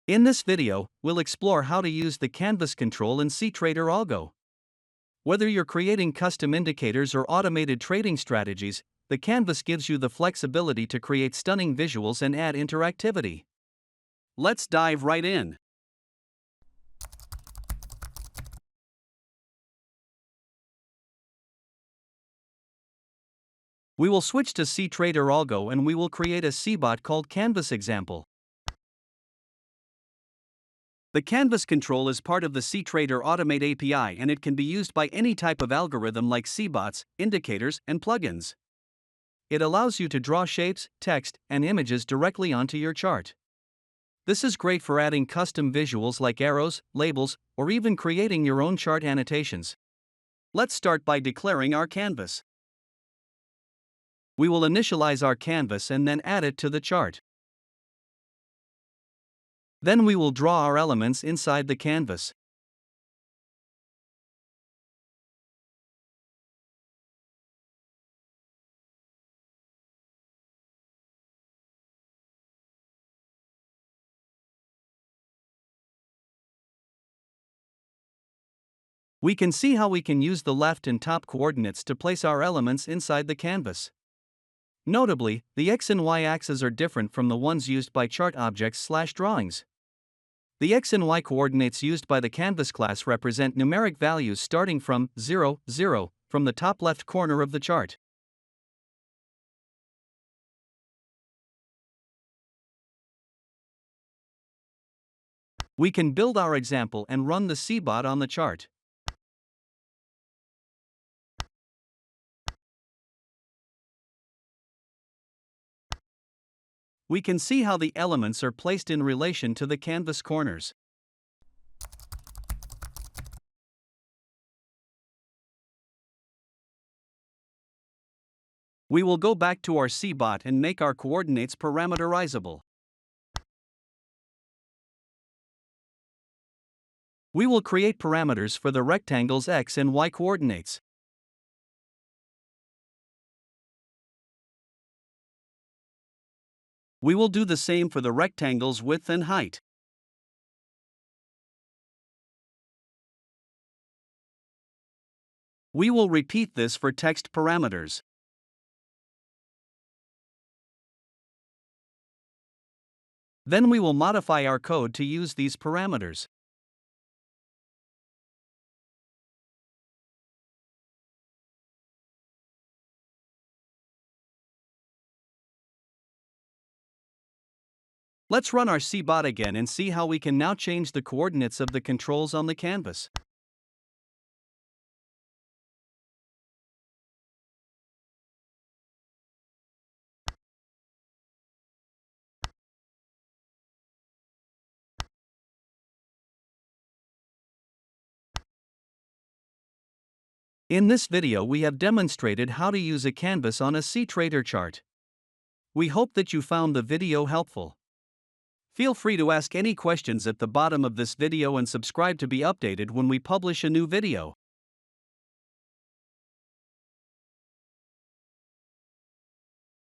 In this video, we'll explore how to use the canvas control in CTrader Algo. Whether you're creating custom indicators or automated trading strategies, the canvas gives you the flexibility to create stunning visuals and add interactivity. Let's dive right in. We will switch to CTrader Algo and we will create a CBot called Canvas Example. The canvas control is part of the CTrader Automate API and it can be used by any type of algorithm like CBots, indicators, and plugins. It allows you to draw shapes, text, and images directly onto your chart. This is great for adding custom visuals like arrows, labels, or even creating your own chart annotations. Let's start by declaring our canvas. We will initialize our canvas and then add it to the chart. Then we will draw our elements inside the canvas. We can see how we can use the left and top coordinates to place our elements inside the canvas. Notably, the X and Y axes are different from the ones used by chart objects/drawings. The X and Y coordinates used by the canvas class represent numeric values starting from 0, 0, from the top left corner of the chart. We can build our example and run the CBot on the chart. We can see how the elements are placed in relation to the canvas corners. We will go back to our CBot and make our coordinates parameterizable. We will create parameters for the rectangle's X and Y coordinates. We will do the same for the rectangle's width and height. We will repeat this for text parameters. Then we will modify our code to use these parameters. Let's run our CBot again and see how we can now change the coordinates of the controls on the canvas. In this video we have demonstrated how to use a canvas on a CTrader chart. We hope that you found the video helpful. Feel free to ask any questions at the bottom of this video and subscribe to be updated when we publish a new video.